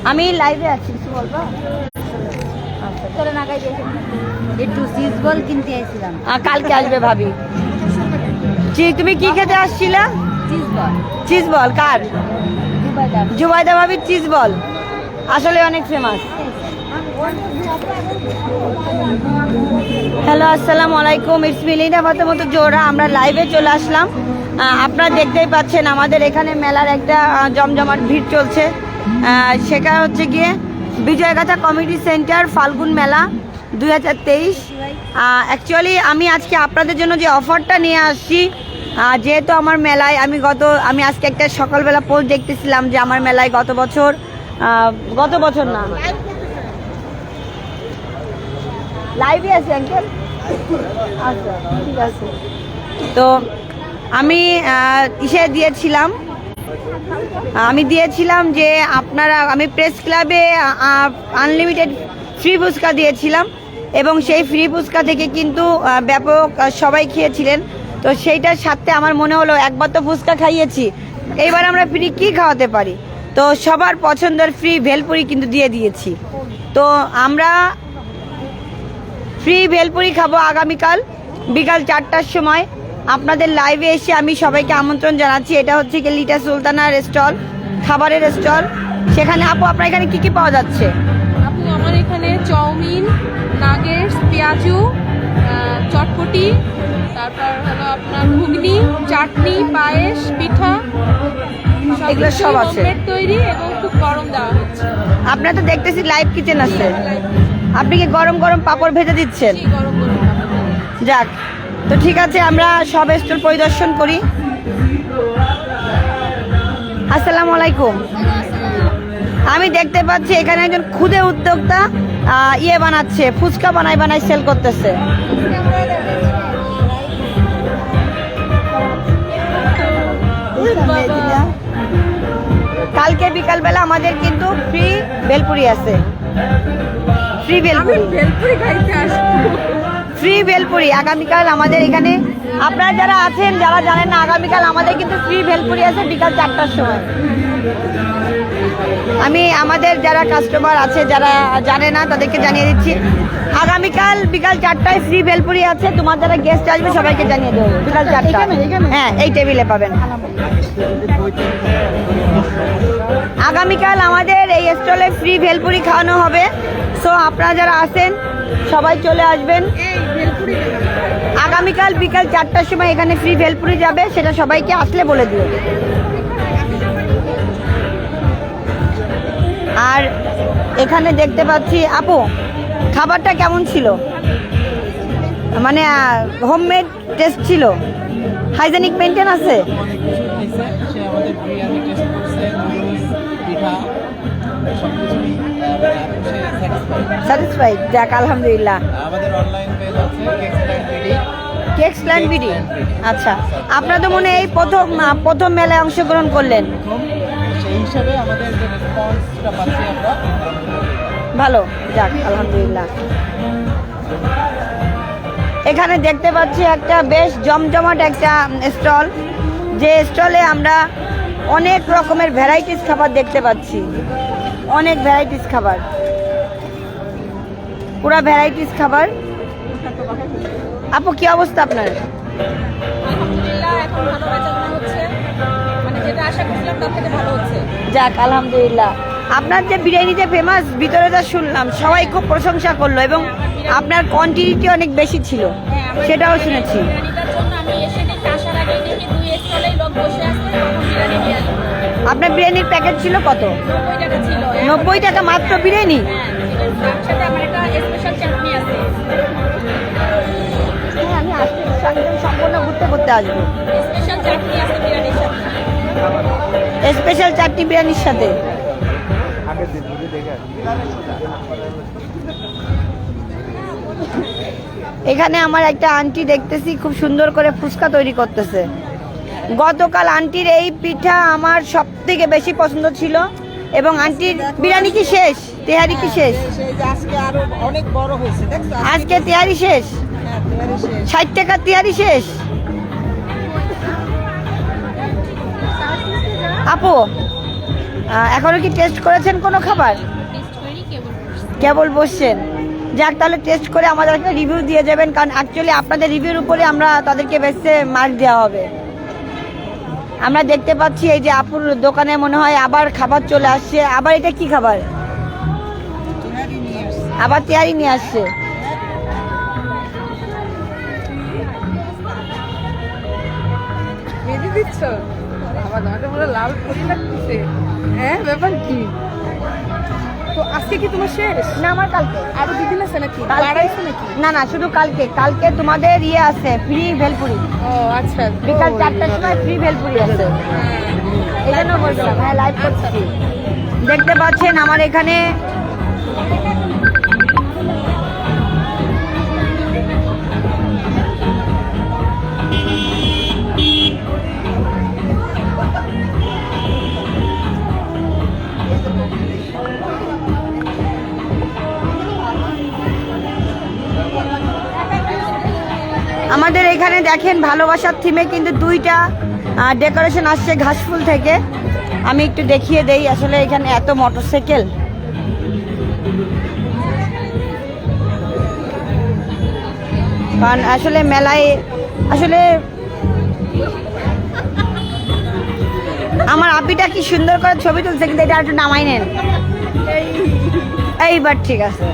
আমি লাইভে আছি, কিছু বলবো? একটু চিজ বল কিনতে আসছিলাম। কালকে আসবে ভাবি। তুমি কি খেতে আসছিলা? Cheese ball. চিজ বল কার? জুবাইদা ভাবির চিজ বল আসলে অনেক ফেমাস। হ্যালো, আসসালামু আলাইকুম। It's me Lina Fatema Zohra. আমরা লাইভে চলে আসলাম। আপনারা দেখতেই পাচ্ছেন আমাদের এখানে মেলার একটা জমজমাট ভিড় চলছে। সেটা হচ্ছে গিয়ে বিজয়গাছা কমিউনিটি সেন্টার ফাল্গুন মেলা 2023। অ্যাকচুয়ালি আমি আজকে আপনাদের জন্য যে অফারটা নিয়ে আসছি, যেহেতু আমার মেলায় আমি আজকে একটা সকালবেলা পোস্ট দেখতেছিলাম যে আমার মেলায় গত বছর না, লাইভে আছে আঙ্কেল। আচ্ছা ঠিক আছে। তো আমি দিয়েছিলাম যে আমি প্রেস ক্লাবে আনলিমিটেড ফ্রি ফুচকা দিয়েছিলাম এবং সেই ফ্রি ফুচকা থেকে কিন্তু ব্যাপক সবাই খেয়েছিলেন। তো সেইটার সাথে আমার মনে হলো একবার তো ফুচকা খাইয়েছি, এইবার আমরা ফ্রি কী খাওয়াতে পারি। তো সবার পছন্দের ফ্রি ভেলপুরি কিন্তু দিয়ে দিয়েছি। তো আমরা ফ্রি ভেলপুরি খাবো আগামীকাল বিকাল 4টার সময়। আপনাদের লাইভে এসে আমি সবাইকে আমন্ত্রণ জানাচ্ছি। এটা হচ্ছে কি লিটা সুলতানার স্টল, খাবারের স্টল। সেখানে আপু আপনার এখানে কি কি পাওয়া যাচ্ছে? আপু আমার এখানে চাউমিন, নাগেটস, পেঁয়াজু, চটপটি, তারপর হলো আপনার ঘুগনি, চাটনি, পায়েস, পিঠা, এগুলো সব আছে তৈরি এবং খুব গরম দেওয়া হচ্ছে। আপনারা তো দেখতেছি লাইভ কিচেন আছে, আপনি কি গরম গরম পাপড় ভেজে দিচ্ছেন? যাক, তো ঠিক আছে, আমরা সব স্টল পরিদর্শন করি। আসসালামু আলাইকুম। আমি দেখতে পাচ্ছি এখানে একজন ক্ষুদে উদ্যোক্তা বানাচ্ছে, ফুচকা বানাই সেল করতেছে। কালকে বিকালবেলা আমাদের কিন্তু ফ্রি ভেলপুরি আছে। ফ্রি ভেলপুরি আগামীকাল আমাদের এখানে। আপনারা যারা আছেন, যারা জানেন না, আগামীকাল আমাদের কিন্তু ফ্রি ভেলপুরি আছে বিকাল 4টার সময়। আমি আমাদের যারা কাস্টমার আছে, যারা জানে না, তাদেরকে জানিয়ে দিচ্ছি আগামীকাল বিকাল 4টায় ফ্রি ভেলপুরি আছে। তোমার যারা গেস্ট আসবে সবাইকে জানিয়ে দেবো বিকাল 4টা। হ্যাঁ, এই টেবিলে পাবেন। আগামীকাল আমাদের এই স্টলে ফ্রি ভেলপুরি খাওয়ানো হবে। সো আপনারা যারা আসেন সবাই চলে আসবেন। আগামীকাল বিকাল 4টার সময় এখানে ফ্রি ভেলপুরি যাবে, সেটা সবাইকে আসলে বলে দিও। আর এখানে দেখতে পাচ্ছি আপু, খাবারটা কেমন ছিল? মানে হোমমেড টেস্ট ছিল, হাইজেনিক মেনটেন আছে? স্যাটিসফাইড? যাক, আলহামদুলিল্লাহ। কেক্সল্যান্ড বিডি। আচ্ছা, আপনারা তো মনে এই প্রথম মেলায় অংশগ্রহণ করলেন, ভালো, যাক আলহামদুলিল্লাহ। এখানে দেখতে পাচ্ছি একটা বেশ জমজমাট একটা স্টল, যে স্টলে আমরা অনেক রকমের ভ্যারাইটিস খাবার দেখতে পাচ্ছি। অনেক ভ্যারাইটিস খাবার, পুরা ভ্যারাইটিস খাবার। আপু কি অবস্থা আপনার? আলহামদুলিল্লাহ, এখন ভালো বেচাকেনা হচ্ছে, মানে যেটা আশা করছিলাম তার থেকে ভালো হচ্ছে। যাক আলহামদুলিল্লাহ। আপনার যে বিরিয়ানি যে ফেমাস, ভিতরে যা শুনলাম সবাই খুব প্রশংসা করলো এবং আপনার কোয়ান্টিটি অনেক বেশি ছিল, সেটাও শুনেছি। আপনার বিরিয়ানির প্যাকেট ছিল কত? 90 টাকা মাত্র বিরিয়ানি? আমি আসতে সম্পূর্ণ ঘুরতে আসবো। স্পেশাল চাটনি বিরিয়ানির সাথে। এখানে আমার একটা আন্টি দেখতেছি খুব সুন্দর করে ফুচকা তৈরি করতেছে। গতকাল আন্টির এই পিঠা আমার সব থেকে বেশি পছন্দ ছিল। এবং আন্টির বিরিয়ানি কি শেষ? তেহারি কি শেষ? আজকে তেহারি শেষ? 60 টাকার তেহারি শেষ? আপু এখনো কি টেস্ট করেছেন কোনো খাবার? টেস্ট করি কেবল বসছেন। যাক, তাহলে টেস্ট করে আমাদের একটা রিভিউ দিয়ে যাবেন, কারণ অ্যাকচুয়ালি আপনাদের রিভিউর উপরে আমরা তাদেরকে বেশি মার্ক দেওয়া হবে। আমরা দেখতে পাচ্ছি এই যে আপুর দোকানে মনে হয় আবার খাবার চলে আসছে। আবার এটা কি খাবার? আবার তেয়ারি নিয়ে আসছে। মেহেদি দিচ্ছ? বাবা, তোমাকে পুরো লাল পরি লাগতেছে। হ্যাঁ, ব্যাপার কি? তো আজকে কি তোমার শেষ? না, আমার কালকে। আরো দুদিন আছে নাকি? কালকে- বাড়াইছো নাকি? না না, শুধু কালকে। কালকে তোমাদের ইয়ে আছে, ফ্রি ভেলপুরি। ও আচ্ছা। বিকাল 4টার সময় ফ্রি ভেলপুরি আছে। এই জন্য বলছিলাম, হ্যাঁ লাইভ করছি। দেখতে পাচ্ছেন আমার এখানে আমাদের এখানে দেখেন ভালোবাসার থিমে কিন্তু দুইটা ডেকোরেশন আসছে ঘাসফুল থেকে। আমি একটু দেখিয়ে দেই। আসলে এখানে এত মোটরসাইকেল, কারণ আসলে মেলায় আসলে আমার আপিটা কি সুন্দর করে ছবি তুলছে, কিন্তু এটা একটু নামাই নেন। এইবার ঠিক আছে।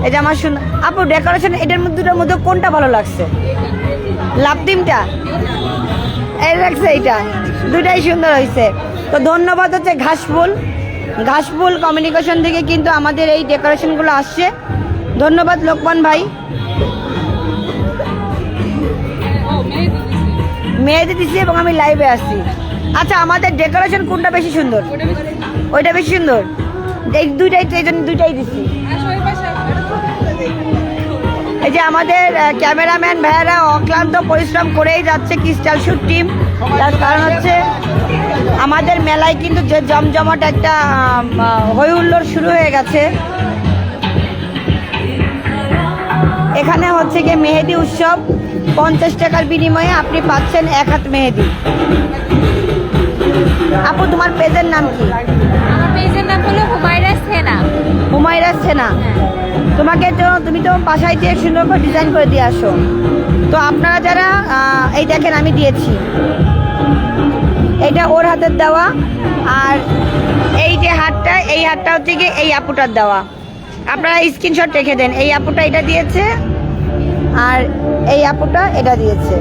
এই যে আমার সুন্দর আপু ডেকোরেশন, এটার মধ্যে দুটোর মধ্যে কোনটা ভালো লাগছে? লাভ ডিমটা এই লাগছে, এইটা দুটাই সুন্দর হয়েছে। তো ধন্যবাদ হচ্ছে ঘাসফুল। ঘাসফুল কমিউনিকেশন থেকে কিন্তু আমাদের এই ডেকোরেশনগুলো আসছে। ধন্যবাদ লোকমান ভাই। মেয়েদের দিচ্ছি এবং আমি লাইভে আসছি। আচ্ছা, আমাদের ডেকোরেশন কোনটা বেশি সুন্দর? ওইটা বেশি সুন্দর। এই দুইটাই, এই জন্য দুইটাই দিচ্ছি। এই যে আমাদের ক্যামেরাম্যান ভাইয়েরা অক্লান্ত পরিশ্রম করেই যাচ্ছে, ক্রিস্টাল শুট টিম। তার কারণ হচ্ছে আমাদের মেলায় কিন্তু যে জমজমাট একটা হই হুল্লোড় শুরু হয়ে গেছে। এখানে হচ্ছে গিয়ে মেহেদি উৎসব। 50 টাকার বিনিময়ে আপনি পাচ্ছেন 1 হাত মেহেদি। আপু তোমার পেজের নাম কি? আমার পেজের নাম হলো হুমায়রা সেনা। হুমায়রা সেনা। তোমাকে তো তুমি তো বাসায় দিয়ে সুন্দর করে ডিজাইন করে দিয়ে আসো। তো আপনারা যারা এই দেখেন আমি দিয়েছি, এইটা ওর হাতের দেওয়া। আর এই যে হাতটা, এই হাতটা হচ্ছে গিয়ে এই আপুটার দেওয়া। আপনারা স্ক্রিনশট রেখে দেন। এই আপুটা এটা দিয়েছে আর এই আপুটা এটা দিয়েছে।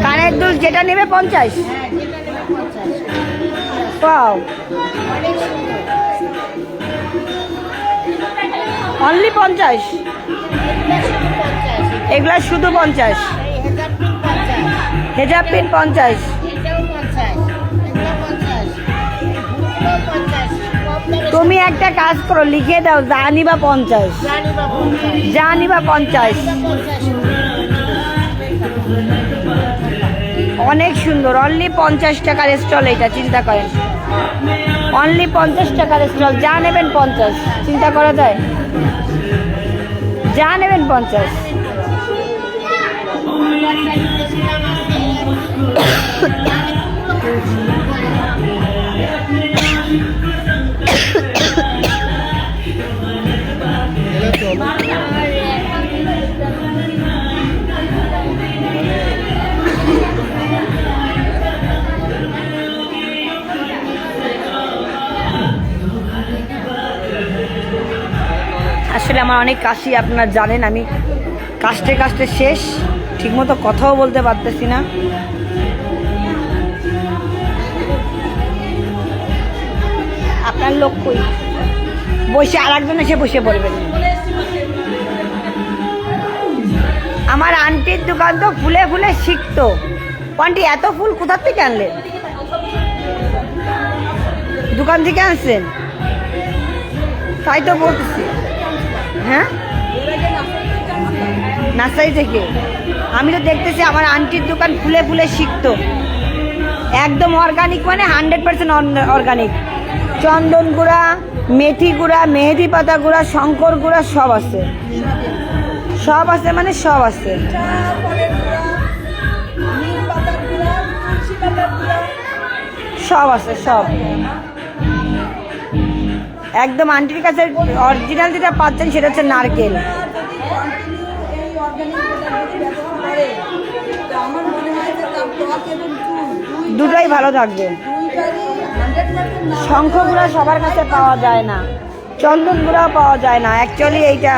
কানের দুল যেটা নেবে 50। পাও অনলি 50। এগুলা শুধু 50। হেজাব পিন 50। তুমি একটা কাজ করো, লিখে দাও জানি বা 50, জানি বা 50। অনেক সুন্দর, অনলি 50 টাকার স্টল। এটা চিন্তা করেন, অনলি 50 টাকার স্টল। যা নেবেন 50, চিন্তা করা যায়? যা নেবেন 50। আসলে আমার অনেক কাশি, আপনারা জানেন। আমি কাশতে কাশতে শেষ, ঠিকমতো কথাও বলতে পারতেছি না। আপনার লোক কই? বসে আর একজন এসে বসে পড়বেন। আমার আন্টির দোকান তো ফুলে ফুলে শিখতো। আন্টি, এত ফুল কোথা থেকে আনলেন? দোকান থেকে আনছেন? তাই তো বলতেছি। হ্যাঁ, নার্সারি থেকে। আমি তো দেখতেছি আমার আন্টির দোকান ফুলে ফুলে শিখতো। একদম অর্গানিক, মানে 100% অর্গানিক। চন্দন গুঁড়া, মেথি গুঁড়া, মেহেদি পাতা গুঁড়া, শঙ্কর গুঁড়া সব আছে। সব আছে মানে সব আছে। সব আছে, সব। একদম আন্টির কাছে অরিজিনাল যেটা পাচ্ছেন সেটা হচ্ছে নারকেল। দুটোই ভালো থাকবে। শঙ্খ গুঁড়া সবার কাছে পাওয়া যায় না, চন্দন গুঁড়াও পাওয়া যায় না। অ্যাকচুয়ালি এইটা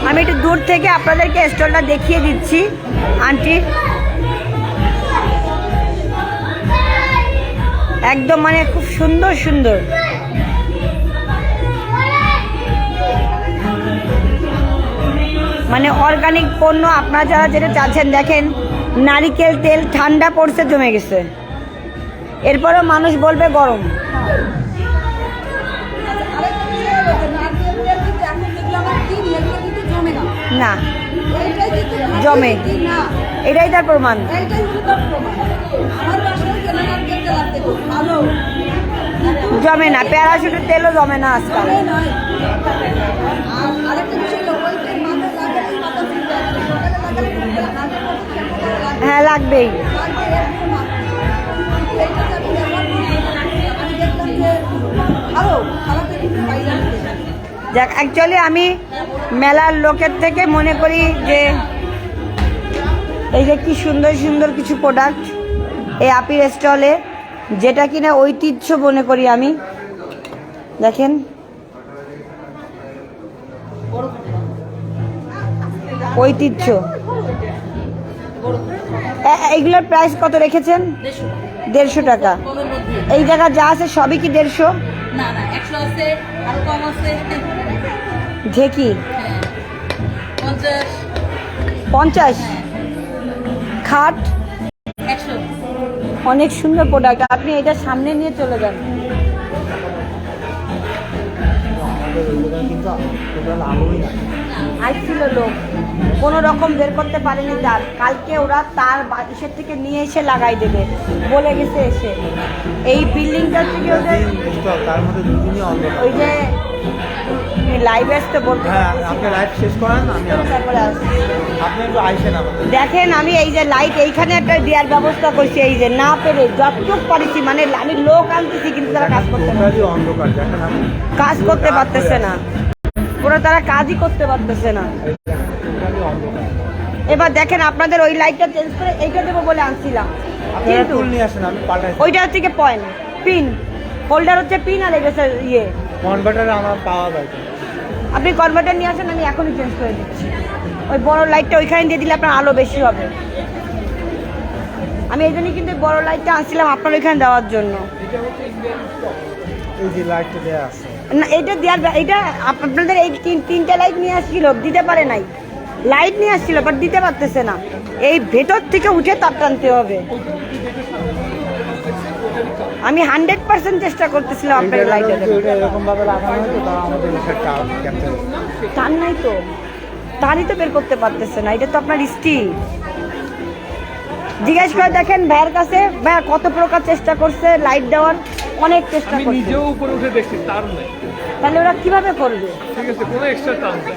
আমি একটু দূর থেকে আপনাদেরকে স্টলটা দেখিয়ে দিচ্ছি। আন্টি একদম মানে খুব সুন্দর সুন্দর। মানে অর্গানিক পণ্য আপনারা যারা যেটা চাচ্ছেন। দেখেন, নারিকেল তেল ঠান্ডা পড়ছে, জমে গেছে, এরপরেও মানুষ বলবে গরম। না, জমে, এটাই তার প্রমাণ। জমে না, প্যারাশুটের তেলও জমে না আজকাল। হ্যাঁ, লাগবেই। যাক, অ্যাকচুয়ালি আমি মেলার লোকের থেকে মনে করি যে এই যে কি সুন্দর সুন্দর কিছু প্রোডাক্ট এই আপির স্টলে, যেটা কিনা ঐতিহ্য মনে করি আমি। দেখেন, ঐতিহ্য। এইগুলোর প্রাইস কত রেখেছেন? 150 টাকা। এই জায়গা যা আছে সবই কি 150? না না, 100 আছে, আরো কম আছে। ঢেকি 50। খাট 100। অনেক সুন্দর প্রোডাক্ট। আপনি এটা সামনে নিয়ে চলে যান। আইছিল লোক, কোনো রকম বের করতে পারেনি তার। কালকে ওরা তার ইসের থেকে নিয়ে এসে লাগাই দেবে বলে গেছে এসে। এই বিল্ডিংটার থেকে ওদের ওই যে লাইভ আসতে বলতে। আপনি লাইভ শেষ করেন, আমি আপনি একটু আইসেন আমাদের। দেখেন, আমি এই যে লাইট এইখানে একটা দেওয়ার ব্যবস্থা করছি। এই যে না পেরে যতটুক পারিছি, মানে আমি লোক আনতেছি কিন্তু তারা কাজ করতে অন্ধকার দেখেন, কাজ করতে পারতেছে না। পুরো তারা কাজই করতে পারতেছে না। এবার দেখেন, আপনাদের ওই লাইটটা চেঞ্জ করে এইটা দেবো বলে আনছিলাম, কিন্তু নিয়ে আসেন, আমি পাল্টাই। ওইটা হচ্ছে কি পয়েন্ট, পিন হোল্ডার হচ্ছে পিন, আর এটা ইয়ে কনভার্টার আমার পাওয়া যায় তো। আপনি কনভার্টার নিয়ে আসেন, আমি এখনই চেঞ্জ করে দিচ্ছি। ওই বড় লাইটটা ওইখানে দিয়ে দিলে আপনার আলো বেশি হবে। আমি এই জন্যই কিন্তু বড় লাইটটা আনছিলাম আপনার ওইখানে দেওয়ার জন্য। এই যে লাইটটা দেওয়া আছে, না এটা দেওয়ার এটা আপনাদের এই তিনটা লাইট নিয়ে আসছিল, দিতে পারে নাই। লাইট নিয়ে আসছিল বাট দিতে পারতেছে না। এই ভেতর থেকে উঠে তার টানতে হবে। আমি 100% চেষ্টা করতেছিলাম আপনার লাইটটা ওইটা এরকম ভাবে লাগানো হয়তো তারা আমাদের ইফেক্টটা ক্যাপচার করে। টান নাই তো, টানই তো বের করতে পারতেছে না। এটা তো আপনার স্টিল। জিজ্ঞেস করে দেখেন ভাইয়ের কাছে, ভাইয়া কত প্রকার চেষ্টা করছে লাইট দেওয়ার, অনেক চেষ্টা আমি করছে। নিজেও উপরে উঠে দেখছি তার নেই, তাহলে ওরা কিভাবে করবে? ঠিক আছে, কোনো এক্সট্রা তার নেই।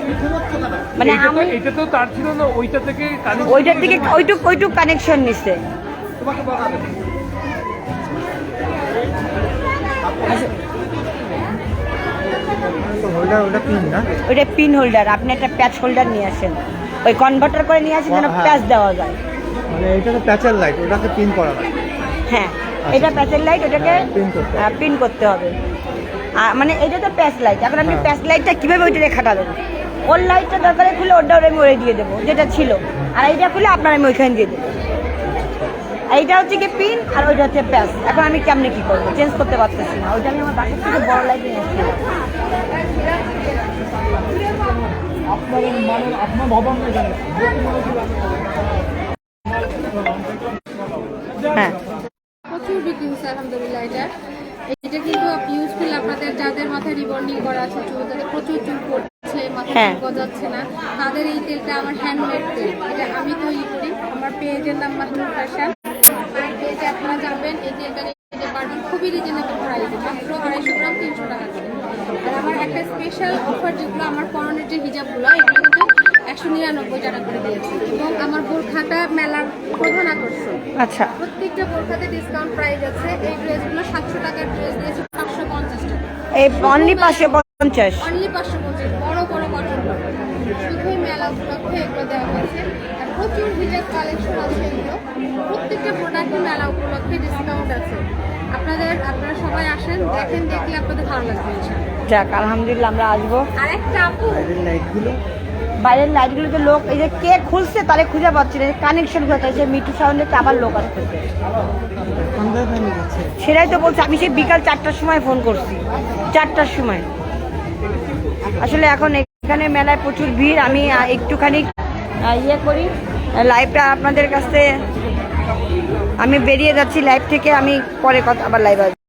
মানে আমি এটা তো তার ছিল না, ওইটা থেকে ওইটার থেকে ওইটুক কানেকশন নিছে। তোমাকে বানাবে। তো ওটা পিন না, ওইটা পিন হোল্ডার। আপনি একটা প্যাচ হোল্ডার নিয়ে আসেন, ওই কনভার্টার করে নিয়ে আসেন যেন হ্যাঁ। প্যাচ দেওয়া যায়। মানে এটা তো প্যাচের লাইট, ওটাকে পিন করা লাগে। হ্যাঁ, এটা প্যাচের লাইট, ওটাকে পিন করতে হবে। পিন করতে হবে। মানে এটা তো প্যাচ লাইট। এখন আপনি হ্যাঁ। প্যাচ লাইটটা কিভাবে ওইটা খাটাবেন? ওর লাইটটা দরকারে খুলে ওরটা আমি ওরে দিয়ে দেবো যেটা ছিল, আর এইটা খুলে আপনার আমি ওইখানে দিয়ে দেবো। এইটা হচ্ছে কি পিন আর ওইটা হচ্ছে প্যাচ। এখন আমি কেমনে কি করবো? চেঞ্জ করতে পারতেছি না। ওইটা আমি আমার বাসার থেকে বড় লাইট নিয়ে আসছি। আপনার ভবন জানেন হ্যাঁ, প্রচুর বিক্রি হচ্ছে আলহামদুলিল্লাহ। এটা কিন্তু ইউজফুল আপনাদের যাদের মাথায় রিবন্ডিং করা আছে, চুল যাদের প্রচুর চুল পড়ছে, মাথায় হ্যাঁ। চুল গজাচ্ছে না, তাদের এই তেলটা আমার হ্যান্ডমেড তেল। এটা আমি তৈরি করি। আমার পেজের নাম মাহমুদ ফ্যাশন। আমার পেজে আপনারা যাবেন, এই তেলটা নিতে পারবেন খুবই রিজনেবল প্রাইসে, মাত্র 250 গ্রাম 300 টাকা করে। আর আমার একটা স্পেশাল অফার, যেগুলো আমার পরনের যে হিজাবগুলো, এগুলো কিন্তু 199 টাকা করে দিয়েছি। এবং আমার বোরখাটা মেলার প্রধান আকর্ষণ। আচ্ছা। প্রত্যেকটা বোরখাতে ডিসকাউন্ট প্রাইস আছে। এই ড্রেসগুলো 700 টাকার ড্রেস দিয়েছে 550 টাকা। এই অনলি 550। অনলি 550, বড় বড় কটন। শুধুই মেলা উপলক্ষে এগুলো দেওয়া হয়েছে। আর প্রচুর হিজাব কালেকশন আছে এগুলো। প্রত্যেকটা প্রোডাক্টে মেলা উপলক্ষে ডিসকাউন্ট আছে। আপনারা সবাই আসেন, দেখেন, দেখলে আপনাদের ভালো লাগবে ইনশাআল্লাহ। যাক, আলহামদুলিল্লাহ আমরা আসবো। আর একটা আপু, বাইরের লাইটগুলো বাইরের লাইটগুলোতে লোক, এই যে কে খুলছে তারে খুঁজে পাচ্ছি না, কানেকশন করতে হচ্ছে মিঠু সাউন্ডে আবার লোক আসতেছে। সন্ধ্যা টাইমে যাচ্ছে। সেটাই তো বলছি, আমি সেই বিকাল 4টার সময় ফোন করছি, 4টার সময়। আসলে এখন এখানে মেলায় প্রচুর ভিড়। আমি একটুখানি ইয়ে করি, লাইভটা আপনাদের কাছে আমি বেরিয়ে যাচ্ছি লাইভ থেকে। আমি পরে কথা আবার লাইভ আসবো।